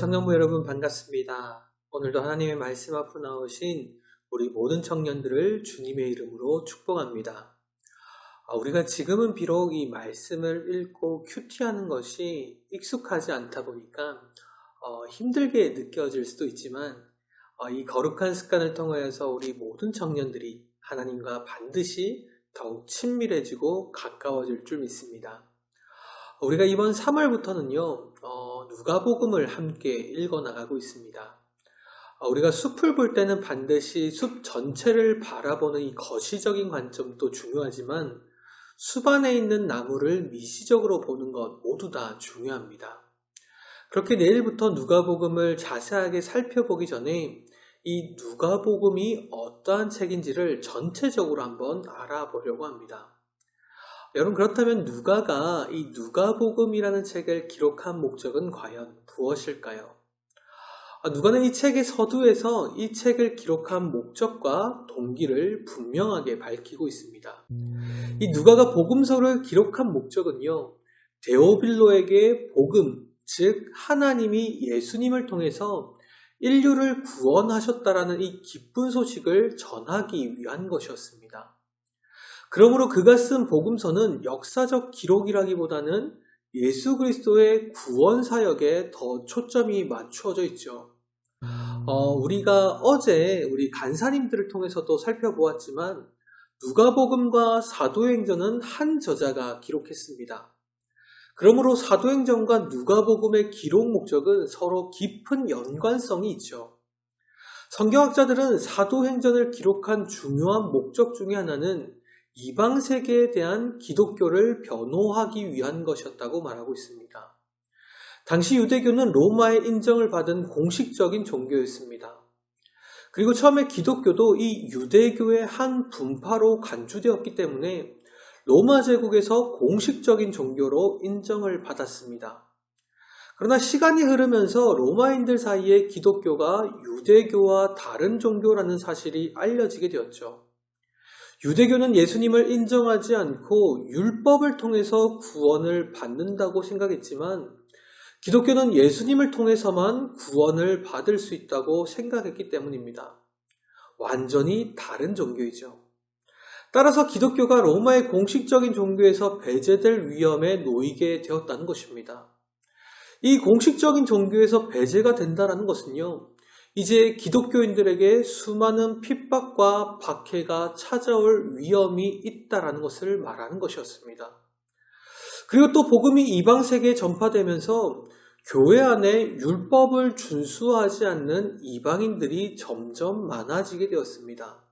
청년부 여러분 반갑습니다. 오늘도 하나님의 말씀 앞으로 나오신 우리 모든 청년들을 주님의 이름으로 축복합니다. 우리가 지금은 비록 이 말씀을 읽고 큐티하는 것이 익숙하지 않다 보니까 힘들게 느껴질 수도 있지만 이 거룩한 습관을 통하여서 우리 모든 청년들이 하나님과 반드시 더욱 친밀해지고 가까워질 줄 믿습니다. 우리가 이번 3월부터는요, 누가복음을 함께 읽어나가고 있습니다. 우리가 숲을 볼 때는 반드시 숲 전체를 바라보는 이 거시적인 관점도 중요하지만 숲 안에 있는 나무를 미시적으로 보는 것 모두 다 중요합니다. 그렇게 내일부터 누가복음을 자세하게 살펴보기 전에 이 누가복음이 어떠한 책인지를 전체적으로 한번 알아보려고 합니다. 여러분, 그렇다면 누가가 이 누가복음이라는 책을 기록한 목적은 과연 무엇일까요? 누가는 이 책의 서두에서 이 책을 기록한 목적과 동기를 분명하게 밝히고 있습니다. 이 누가가 복음서를 기록한 목적은요, 데오빌로에게 복음, 즉 하나님이 예수님을 통해서 인류를 구원하셨다라는 이 기쁜 소식을 전하기 위한 것이었습니다. 그러므로 그가 쓴 복음서는 역사적 기록이라기보다는 예수 그리스도의 구원 사역에 더 초점이 맞추어져 있죠. 우리가 어제 우리 간사님들을 통해서도 살펴보았지만 누가복음과 사도행전은 한 저자가 기록했습니다. 그러므로 사도행전과 누가복음의 기록 목적은 서로 깊은 연관성이 있죠. 성경학자들은 사도행전을 기록한 중요한 목적 중에 하나는 이방 세계에 대한 기독교를 변호하기 위한 것이었다고 말하고 있습니다. 당시 유대교는 로마의 인정을 받은 공식적인 종교였습니다. 그리고 처음에 기독교도 이 유대교의 한 분파로 간주되었기 때문에 로마 제국에서 공식적인 종교로 인정을 받았습니다. 그러나 시간이 흐르면서 로마인들 사이에 기독교가 유대교와 다른 종교라는 사실이 알려지게 되었죠. 유대교는 예수님을 인정하지 않고 율법을 통해서 구원을 받는다고 생각했지만 기독교는 예수님을 통해서만 구원을 받을 수 있다고 생각했기 때문입니다. 완전히 다른 종교이죠. 따라서 기독교가 로마의 공식적인 종교에서 배제될 위험에 놓이게 되었다는 것입니다. 이 공식적인 종교에서 배제가 된다는 것은요, 이제 기독교인들에게 수많은 핍박과 박해가 찾아올 위험이 있다는 것을 말하는 것이었습니다. 그리고 또 복음이 이방 세계에 전파되면서 교회 안에 율법을 준수하지 않는 이방인들이 점점 많아지게 되었습니다.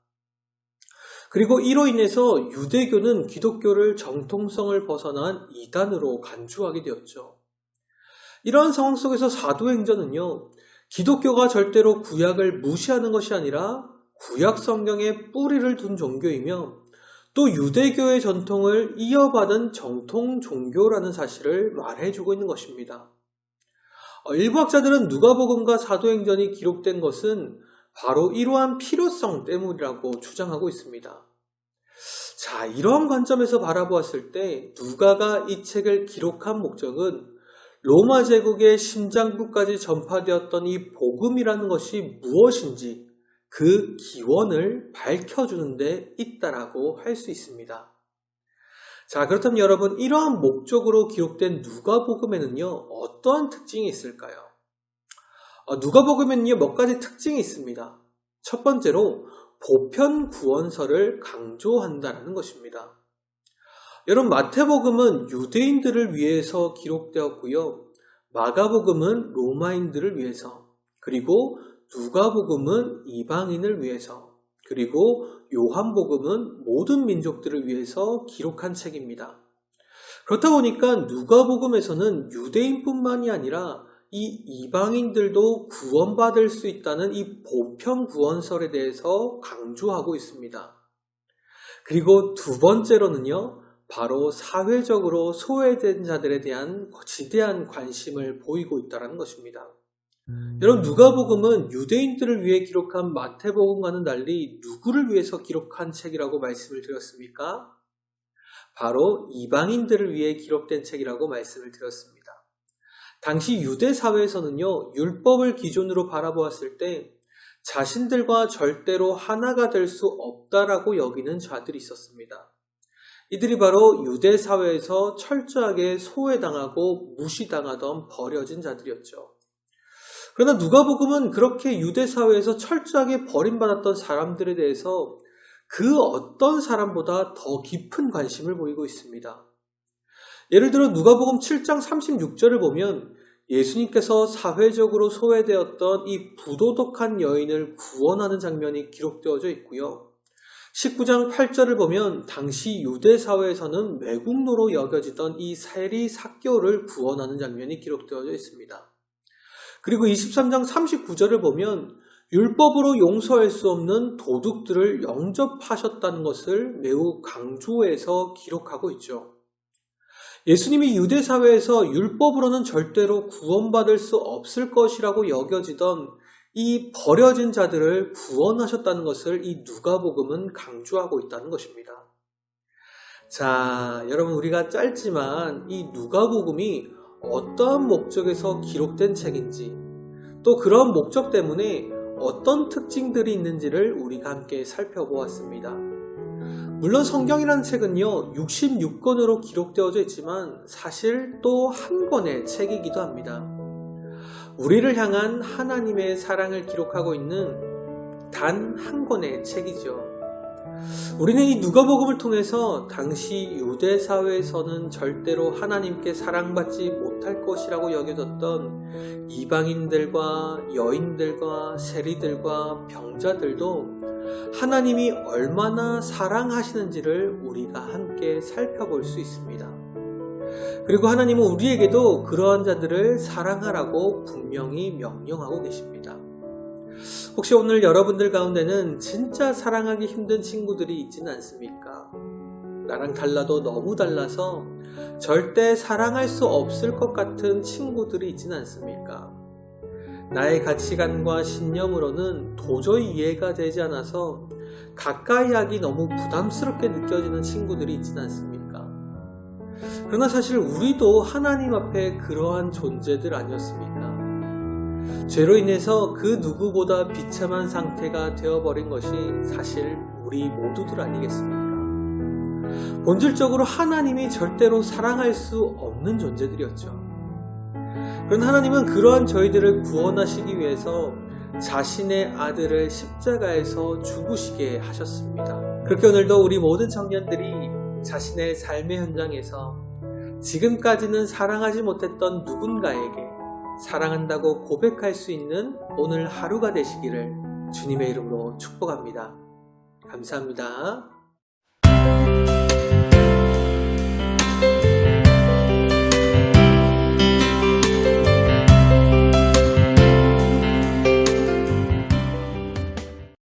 그리고 이로 인해서 유대교는 기독교를 정통성을 벗어난 이단으로 간주하게 되었죠. 이러한 상황 속에서 사도행전은요, 기독교가 절대로 구약을 무시하는 것이 아니라 구약 성경에 뿌리를 둔 종교이며 또 유대교의 전통을 이어받은 정통 종교라는 사실을 말해주고 있는 것입니다. 일부 학자들은 누가복음과 사도행전이 기록된 것은 바로 이러한 필요성 때문이라고 주장하고 있습니다. 자, 이러한 관점에서 바라보았을 때 누가가 이 책을 기록한 목적은 로마 제국의 심장부까지 전파되었던 이 복음이라는 것이 무엇인지 그 기원을 밝혀주는 데 있다라고 할 수 있습니다. 자, 그렇다면 여러분, 이러한 목적으로 기록된 누가복음에는요, 어떠한 특징이 있을까요? 누가복음에는요, 몇 가지 특징이 있습니다. 첫 번째로 보편 구원서를 강조한다는 것입니다. 여러분, 마태복음은 유대인들을 위해서 기록되었고요. 마가복음은 로마인들을 위해서, 그리고 누가복음은 이방인을 위해서, 그리고 요한복음은 모든 민족들을 위해서 기록한 책입니다. 그렇다 보니까 누가복음에서는 유대인뿐만이 아니라 이 이방인들도 구원받을 수 있다는 이 보편 구원설에 대해서 강조하고 있습니다. 그리고 두 번째로는요, 바로 사회적으로 소외된 자들에 대한 지대한 관심을 보이고 있다는 것입니다. 여러분, 누가복음은 유대인들을 위해 기록한 마태복음과는 달리 누구를 위해서 기록한 책이라고 말씀을 드렸습니까? 바로 이방인들을 위해 기록된 책이라고 말씀을 드렸습니다. 당시 유대 사회에서는요, 율법을 기준으로 바라보았을 때 자신들과 절대로 하나가 될 수 없다라고 여기는 자들이 있었습니다. 이들이 바로 유대 사회에서 철저하게 소외당하고 무시당하던 버려진 자들이었죠. 그러나 누가복음은 그렇게 유대 사회에서 철저하게 버림받았던 사람들에 대해서 그 어떤 사람보다 더 깊은 관심을 보이고 있습니다. 예를 들어 누가복음 7장 36절을 보면 예수님께서 사회적으로 소외되었던 이 부도덕한 여인을 구원하는 장면이 기록되어져 있고요. 19장 8절을 보면 당시 유대 사회에서는 매국노로 여겨지던 이 세리 삭개오를 구원하는 장면이 기록되어져 있습니다. 그리고 23장 39절을 보면 율법으로 용서할 수 없는 도둑들을 영접하셨다는 것을 매우 강조해서 기록하고 있죠. 예수님이 유대 사회에서 율법으로는 절대로 구원받을 수 없을 것이라고 여겨지던 이 버려진 자들을 구원하셨다는 것을 이 누가복음은 강조하고 있다는 것입니다. 자, 여러분 우리가 짧지만 이 누가복음이 어떠한 목적에서 기록된 책인지 또 그런 목적 때문에 어떤 특징들이 있는지를 우리가 함께 살펴보았습니다. 물론 성경이라는 책은요 66권으로 기록되어져 있지만 사실 또 한 권의 책이기도 합니다. 우리를 향한 하나님의 사랑을 기록하고 있는 단 한 권의 책이죠. 우리는 이 누가복음을 통해서 당시 유대 사회에서는 절대로 하나님께 사랑받지 못할 것이라고 여겨졌던 이방인들과 여인들과 세리들과 병자들도 하나님이 얼마나 사랑하시는지를 우리가 함께 살펴볼 수 있습니다. 그리고 하나님은 우리에게도 그러한 자들을 사랑하라고 분명히 명령하고 계십니다. 혹시 오늘 여러분들 가운데는 진짜 사랑하기 힘든 친구들이 있지는 않습니까? 나랑 달라도 너무 달라서 절대 사랑할 수 없을 것 같은 친구들이 있지는 않습니까? 나의 가치관과 신념으로는 도저히 이해가 되지 않아서 가까이 하기 너무 부담스럽게 느껴지는 친구들이 있지는 않습니까? 그러나 사실 우리도 하나님 앞에 그러한 존재들 아니었습니까? 죄로 인해서 그 누구보다 비참한 상태가 되어버린 것이 사실 우리 모두들 아니겠습니까? 본질적으로 하나님이 절대로 사랑할 수 없는 존재들이었죠. 그러나 하나님은 그러한 저희들을 구원하시기 위해서 자신의 아들을 십자가에서 죽으시게 하셨습니다. 그렇게 오늘도 우리 모든 청년들이 자신의 삶의 현장에서 지금까지는 사랑하지 못했던 누군가에게 사랑한다고 고백할 수 있는 오늘 하루가 되시기를 주님의 이름으로 축복합니다. 감사합니다.